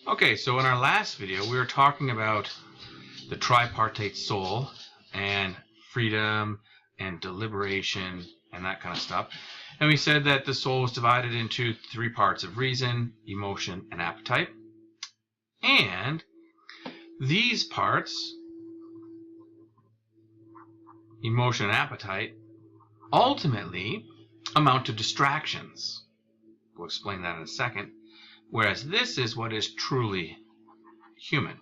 Okay, so in our last video, we were talking about the tripartite soul and freedom and deliberation and that kind of stuff. And we said that the soul was divided into three parts of reason, emotion, and appetite. And these parts, emotion and appetite, ultimately amount to distractions. We'll explain that in a second. Whereas this is what is truly human.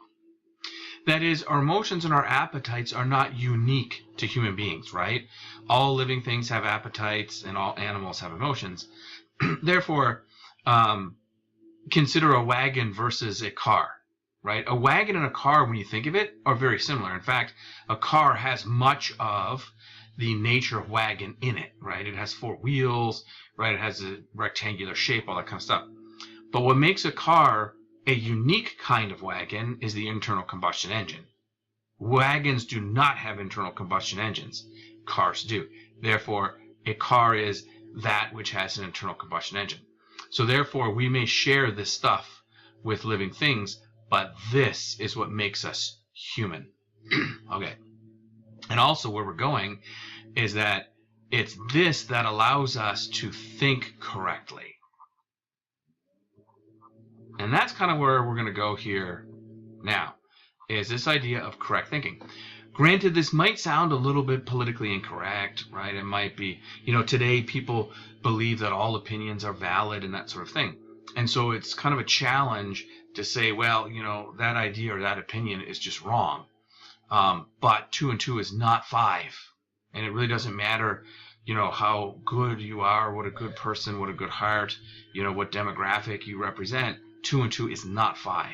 That is, our emotions and our appetites are not unique to human beings, right? All living things have appetites and all animals have emotions. Therefore, consider a wagon versus a car, right? A wagon and a car, when you think of it, are very similar. In fact, a car has much of the nature of wagon in it, right? It has four wheels, right? It has a rectangular shape, all that kind of stuff. But what makes a car a unique kind of wagon is the internal combustion engine. Wagons do not have internal combustion engines. Cars do. Therefore, a car is that which has an internal combustion engine. So therefore, we may share this stuff with living things, but this is what makes us human. Okay. And also where we're going is that it's this that allows us to think correctly. And that's kind of where we're going to go here now, is this idea of correct thinking. Granted, this might sound a little bit politically incorrect, right? It might be, today people believe that all opinions are valid and that sort of thing. And so it's kind of a challenge to say, well, that idea or that opinion is just wrong. But 2 and 2 is not 5. And it really doesn't matter, how good you are, what a good person, what a good heart, what demographic you represent. 2 and 2 is not 5.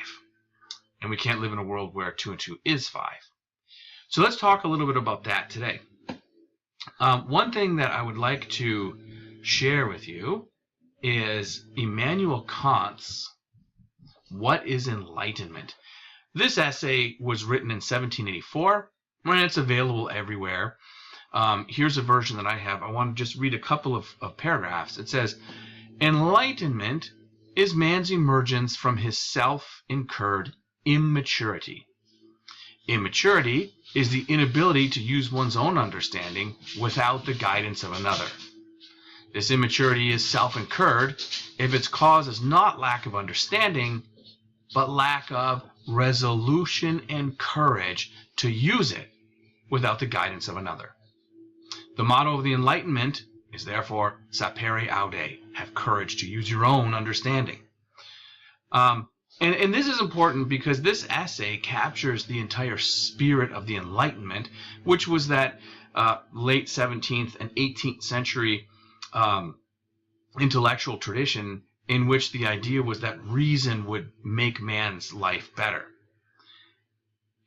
And we can't live in a world where 2 and 2 is 5. So let's talk a little bit about that today. One thing that I would like to share with you is Immanuel Kant's What is Enlightenment? This essay was written in 1784, and it's available everywhere. Here's a version that I have. I want to just read a couple of paragraphs. It says, "Enlightenment is man's emergence from his self-incurred immaturity. Immaturity is the inability to use one's own understanding without the guidance of another. This immaturity is self-incurred if its cause is not lack of understanding, but lack of resolution and courage to use it without the guidance of another. The motto of the Enlightenment is therefore sapere aude, have courage to use your own understanding." And this is important because this essay captures the entire spirit of the Enlightenment, which was that late 17th and 18th century intellectual tradition in which the idea was that reason would make man's life better.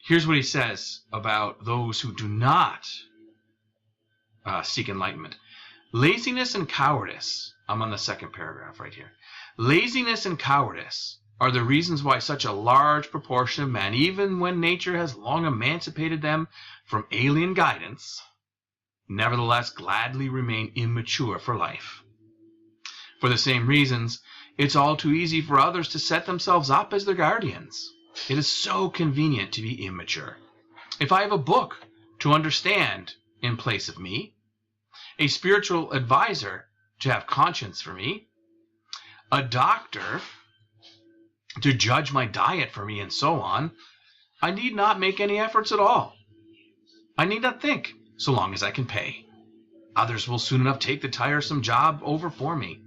Here's what he says about those who do not seek enlightenment. "Laziness and cowardice," I'm on the second paragraph right here. "Laziness and cowardice are the reasons why such a large proportion of men, even when nature has long emancipated them from alien guidance, nevertheless gladly remain immature for life. For the same reasons, it's all too easy for others to set themselves up as their guardians. It is so convenient to be immature. If I have a book to understand in place of me, a spiritual advisor to have conscience for me, a doctor to judge my diet for me, and so on, I need not make any efforts at all. I need not think, so long as I can pay. Others will soon enough take the tiresome job over for me.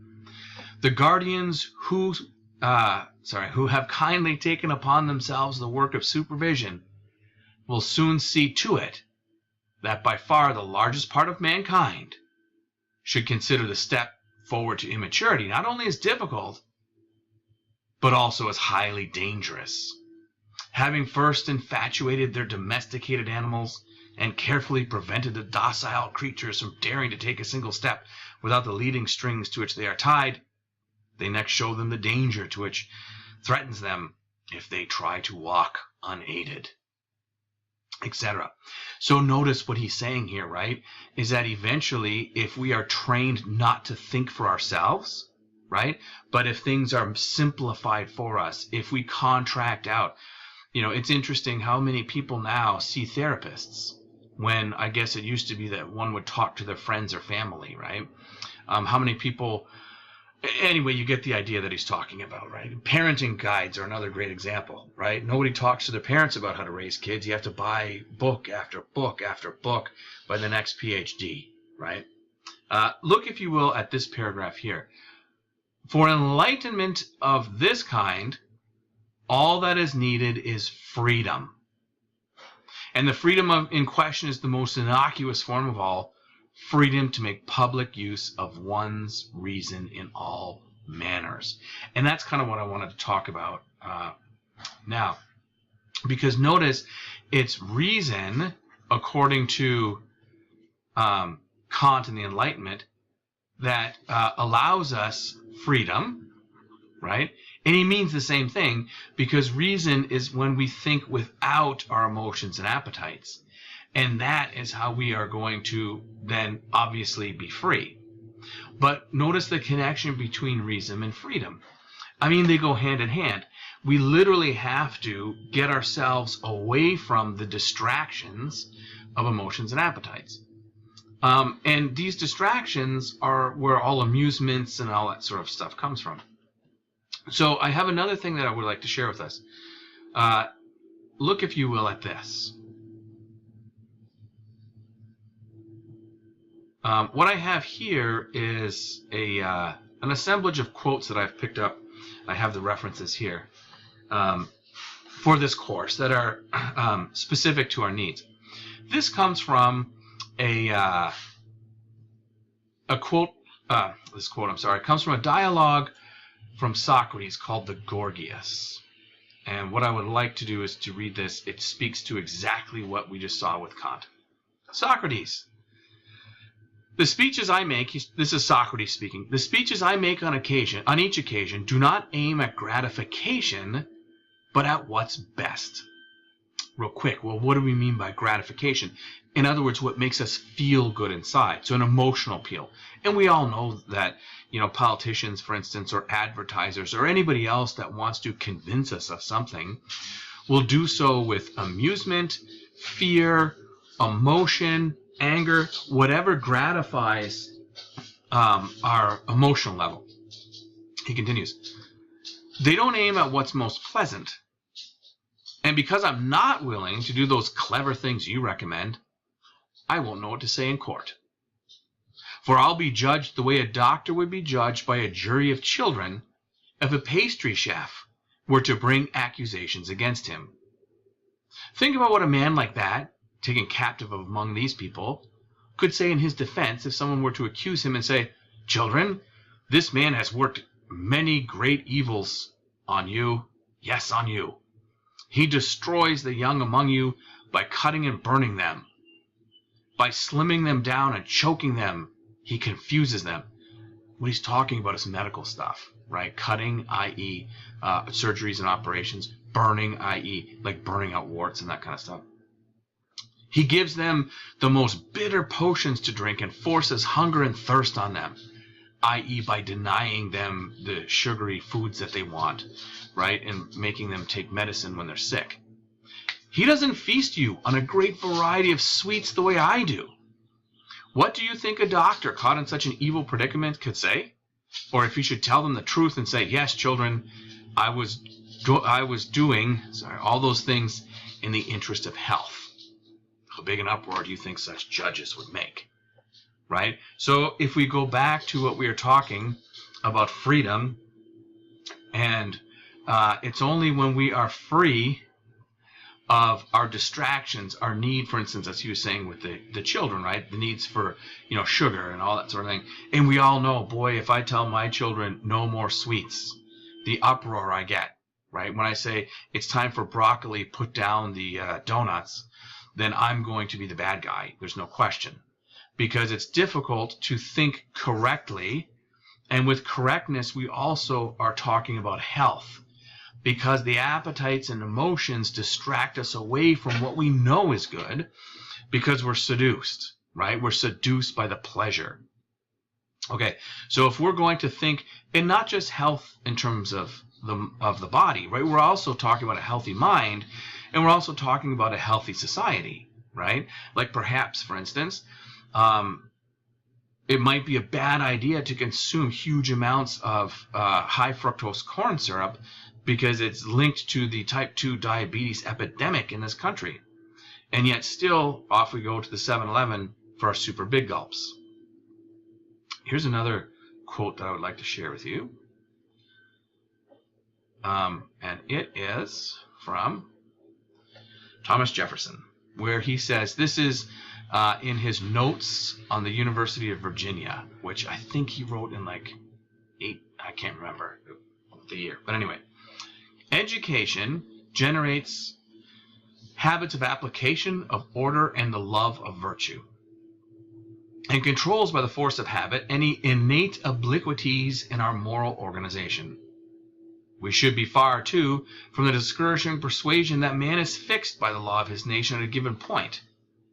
The guardians who have kindly taken upon themselves the work of supervision will soon see to it that by far the largest part of mankind should consider the step forward to immaturity not only as difficult, but also as highly dangerous. Having first infatuated their domesticated animals and carefully prevented the docile creatures from daring to take a single step without the leading strings to which they are tied, they next show them the danger to which threatens them if they try to walk unaided," etc. So notice what he's saying here, right? Is that eventually, if we are trained not to think for ourselves, right? But if things are simplified for us, if we contract out, it's interesting how many people now see therapists when I guess it used to be that one would talk to their friends or family, right? How many people, anyway, you get the idea that he's talking about, right? Parenting guides are another great example, right? Nobody talks to their parents about how to raise kids. You have to buy book after book after book by the next PhD, right? Look, if you will, at this paragraph here. For enlightenment of this kind, all that is needed is freedom. And the freedom in question is the most innocuous form of all, freedom to make public use of one's reason in all manners. And that's kind of what I wanted to talk about now. Because notice, it's reason, according to Kant and the Enlightenment, that allows us freedom, right? And he means the same thing, because reason is when we think without our emotions and appetites. And that is how we are going to then obviously be free. But notice the connection between reason and freedom. I mean, they go hand in hand. We literally have to get ourselves away from the distractions of emotions and appetites. And these distractions are where all amusements and all that sort of stuff comes from. So I have another thing that I would like to share with us. Look, if you will, at this. What I have here is an assemblage of quotes that I've picked up. I have the references here for this course that are specific to our needs. This comes from a quote. It comes from a dialogue from Socrates called the Gorgias. And what I would like to do is to read this. It speaks to exactly what we just saw with Kant. Socrates. The speeches I make, this is Socrates speaking, the speeches I make on each occasion, do not aim at gratification, but at what's best. Real quick, well, what do we mean by gratification? In other words, what makes us feel good inside, so an emotional appeal. And we all know that, politicians, for instance, or advertisers, or anybody else that wants to convince us of something, will do so with amusement, fear, emotion, anger, whatever gratifies our emotional level. He continues, they don't aim at what's most pleasant. And because I'm not willing to do those clever things you recommend, I won't know what to say in court. For I'll be judged the way a doctor would be judged by a jury of children if a pastry chef were to bring accusations against him. Think about what a man like that, taken captive among these people, could say in his defense if someone were to accuse him and say, children, this man has worked many great evils on you, yes, on you. He destroys the young among you by cutting and burning them. By slimming them down and choking them, he confuses them. What he's talking about is medical stuff, right? Cutting, i.e. Surgeries and operations. Burning, i.e. like burning out warts and that kind of stuff. He gives them the most bitter potions to drink and forces hunger and thirst on them, i.e. by denying them the sugary foods that they want, right? And making them take medicine when they're sick. He doesn't feast you on a great variety of sweets the way I do. What do you think a doctor caught in such an evil predicament could say? Or if he should tell them the truth and say, yes, children, I was doing all those things in the interest of health. How big an uproar do you think such judges would make? Right? So if we go back to what we were talking about freedom, and it's only when we are free of our distractions, our need, for instance, as he was saying with the children, right? The needs for, sugar and all that sort of thing. And we all know, boy, if I tell my children no more sweets, the uproar I get, right? When I say it's time for broccoli, put down the donuts, then I'm going to be the bad guy. There's no question. Because it's difficult to think correctly. And with correctness, we also are talking about health. Because the appetites and emotions distract us away from what we know is good. Because we're seduced, right? We're seduced by the pleasure. Okay, so if we're going to think, and not just health in terms of the body, right? We're also talking about a healthy mind, and we're also talking about a healthy society, right? Like perhaps, for instance, it might be a bad idea to consume huge amounts of high fructose corn syrup because it's linked to the type 2 diabetes epidemic in this country. And yet still, off we go to the 7-Eleven for our super big gulps. Here's another quote that I would like to share with you. And it is from Thomas Jefferson, where he says, this is in his notes on the University of Virginia, which I think he wrote in like I can't remember the year. But anyway, education generates habits of application, of order, and the love of virtue, and controls by the force of habit any innate obliquities in our moral organization. We should be far, too, from the discouraging persuasion that man is fixed by the law of his nation at a given point,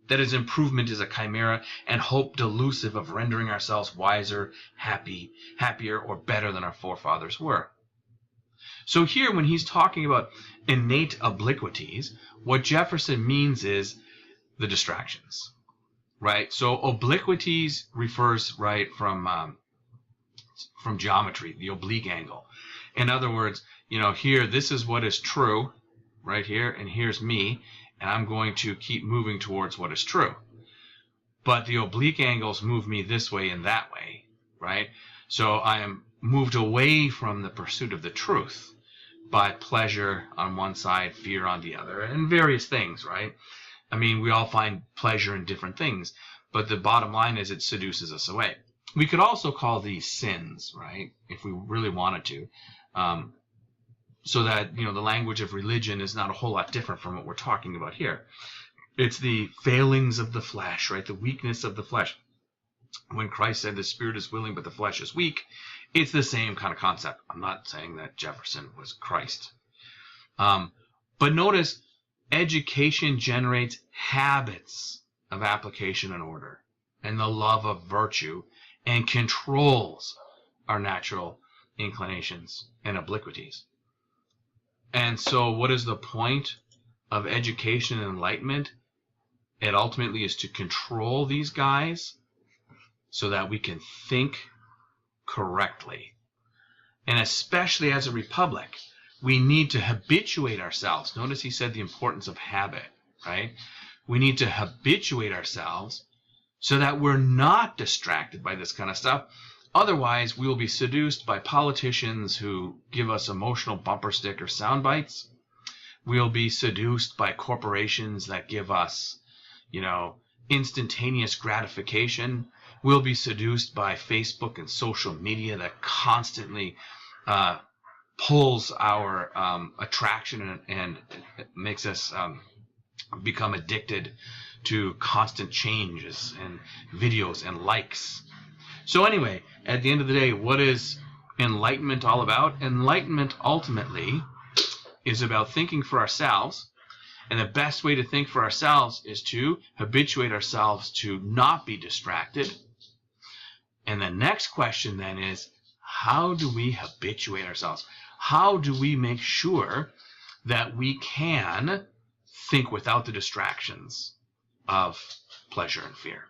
that his improvement is a chimera, and hope delusive of rendering ourselves wiser, happier, or better than our forefathers were. So here, when he's talking about innate obliquities, what Jefferson means is the distractions, right? So obliquities refers, right, from geometry, the oblique angle. In other words, here, this is what is true, right here, and here's me, and I'm going to keep moving towards what is true. But the oblique angles move me this way and that way, right? So I am moved away from the pursuit of the truth by pleasure on one side, fear on the other, and various things, right? I mean, we all find pleasure in different things, but the bottom line is it seduces us away. We could also call these sins, right, if we really wanted to. So that, the language of religion is not a whole lot different from what we're talking about here. It's the failings of the flesh, right? The weakness of the flesh. When Christ said the spirit is willing but the flesh is weak, it's the same kind of concept. I'm not saying that Jefferson was Christ. But notice, education generates habits of application and order, and the love of virtue, and controls our natural inclinations and obliquities. And so what is the point of education and enlightenment? It ultimately is to control these guys so that we can think correctly. And especially as a republic, we need to habituate ourselves. Notice he said the importance of habit, right? We need to habituate ourselves so that we're not distracted by this kind of stuff. Otherwise, we will be seduced by politicians who give us emotional bumper sticker sound bites. We'll be seduced by corporations that give us, instantaneous gratification. We'll be seduced by Facebook and social media that constantly pulls our attraction and makes us become addicted to constant changes and videos and likes. So anyway, at the end of the day, what is enlightenment all about? Enlightenment ultimately is about thinking for ourselves. And the best way to think for ourselves is to habituate ourselves to not be distracted. And the next question then is, how do we habituate ourselves? How do we make sure that we can think without the distractions of pleasure and fear?